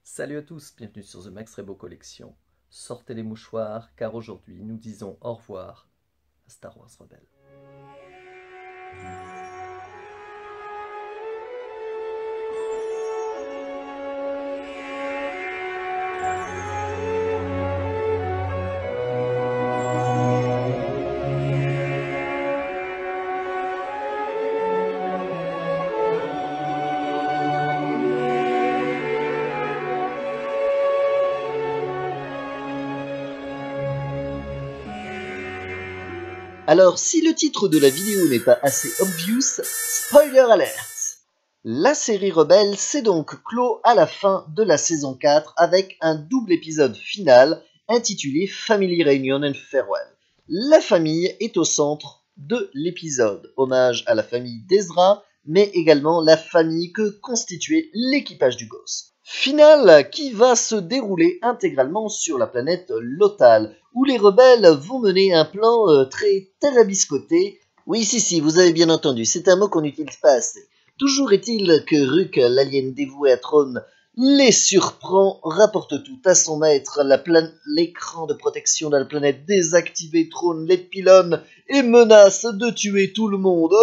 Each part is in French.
Salut à tous, bienvenue sur The Max Rebo Collection. Sortez les mouchoirs car aujourd'hui nous disons au revoir à Star Wars Rebelle. Alors, si le titre de la vidéo n'est pas assez obvious, spoiler alert! La série Rebelle s'est donc clos à la fin de la saison 4 avec un double épisode final intitulé Family Reunion and Farewell. La famille est au centre de l'épisode, hommage à la famille d'Ezra, mais également la famille que constituait l'équipage du Ghost. Finale qui va se dérouler intégralement sur la planète Lothal, où les rebelles vont mener un plan très tarabiscoté. Oui, si, vous avez bien entendu, c'est un mot qu'on n'utilise pas assez. Toujours est-il que Ruk, l'alien dévoué à Throne, les surprend, rapporte tout à son maître, l'écran de protection de la planète désactivé, Throne les pylônes et menace de tuer tout le monde.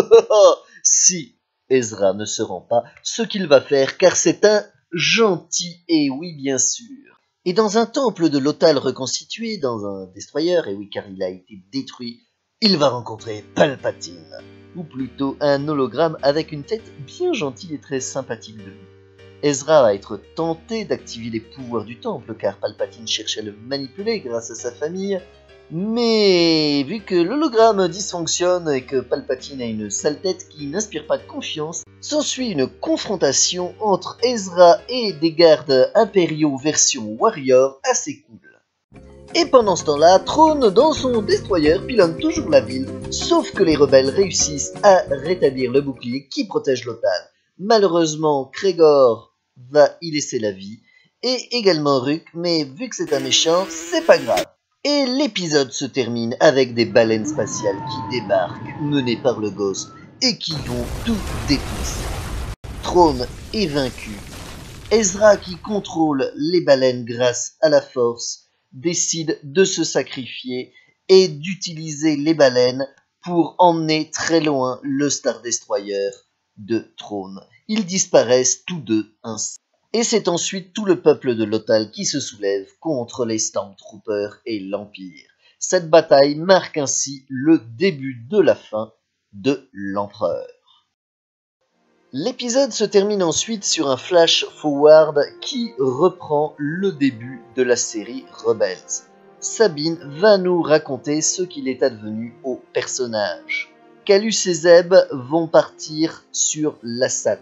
Si Ezra ne se rend pas, ce qu'il va faire, car c'est un gentil, et oui bien sûr. Et dans un temple de Lothal reconstitué, dans un destroyer, et oui car il a été détruit, il va rencontrer Palpatine, ou plutôt un hologramme avec une tête bien gentille et très sympathique de lui. Ezra va être tenté d'activer les pouvoirs du temple car Palpatine cherchait à le manipuler grâce à sa famille, mais vu que l'hologramme dysfonctionne et que Palpatine a une sale tête qui n'inspire pas confiance, s'ensuit une confrontation entre Ezra et des gardes impériaux version Warrior assez cool. Et pendant ce temps-là, Throne, dans son destroyer, pilonne toujours la ville, sauf que les rebelles réussissent à rétablir le bouclier qui protège Lothal. Malheureusement, Krégor va y laisser la vie, et également Ruk, mais vu que c'est un méchant, c'est pas grave. Et l'épisode se termine avec des baleines spatiales qui débarquent, menées par le Ghost, et qui vont tout défoncer. Throne est vaincu. Ezra, qui contrôle les baleines grâce à la force, décide de se sacrifier et d'utiliser les baleines pour emmener très loin le Star Destroyer de Throne. Ils disparaissent tous deux ainsi. Et c'est ensuite tout le peuple de Lothal qui se soulève contre les Stormtroopers et l'Empire. Cette bataille marque ainsi le début de la fin de l'Empereur. L'épisode se termine ensuite sur un flash-forward qui reprend le début de la série Rebels. Sabine va nous raconter ce qu'il est advenu aux personnages. Calus et Zeb vont partir sur Lassat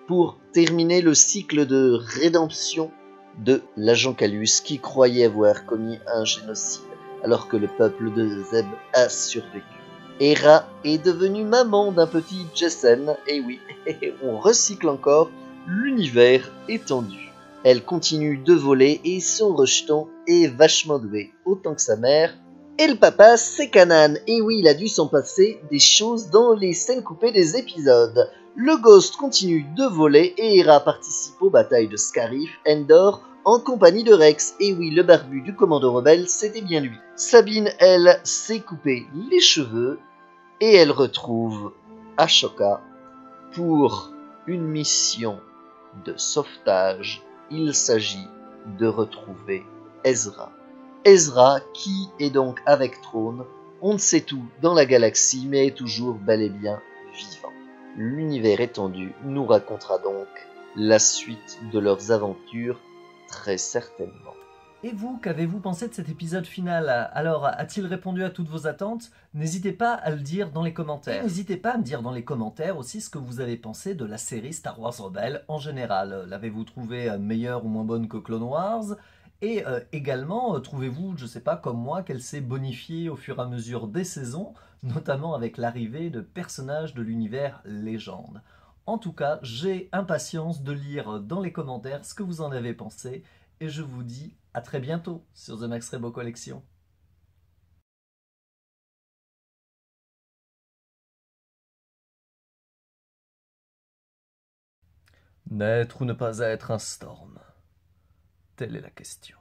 pour terminer le cycle de rédemption de l'agent Calus qui croyait avoir commis un génocide alors que le peuple de Zeb a survécu. Hera est devenue maman d'un petit Jessen, et oui, on recycle encore l'univers étendu. Elle continue de voler et son rejeton est vachement doué, autant que sa mère. Et le papa, c'est Kanan, et oui, il a dû s'en passer des choses dans les scènes coupées des épisodes. Le Ghost continue de voler et Hera participe aux batailles de Scarif, Endor, en compagnie de Rex. Et oui, le barbu du commando rebelle, c'était bien lui. Sabine, elle, s'est coupé les cheveux et elle retrouve Ashoka pour une mission de sauvetage. Il s'agit de retrouver Ezra. Ezra qui est donc avec Throne, on ne sait tout dans la galaxie mais est toujours bel et bien vivant. L'univers étendu nous racontera donc la suite de leurs aventures très certainement. Et vous, qu'avez-vous pensé de cet épisode final? Alors, a-t-il répondu à toutes vos attentes? N'hésitez pas à le dire dans les commentaires. Et n'hésitez pas à me dire dans les commentaires aussi ce que vous avez pensé de la série Star Wars Rebelle en général. L'avez-vous trouvée meilleure ou moins bonne que Clone Wars? Et également, trouvez-vous, je sais pas, comme moi, qu'elle s'est bonifiée au fur et à mesure des saisons, notamment avec l'arrivée de personnages de l'univers légende. En tout cas, j'ai impatience de lire dans les commentaires ce que vous en avez pensé, et je vous dis à très bientôt sur The Max Rebo Collection. N'être ou ne pas être un Storm. Telle est la question.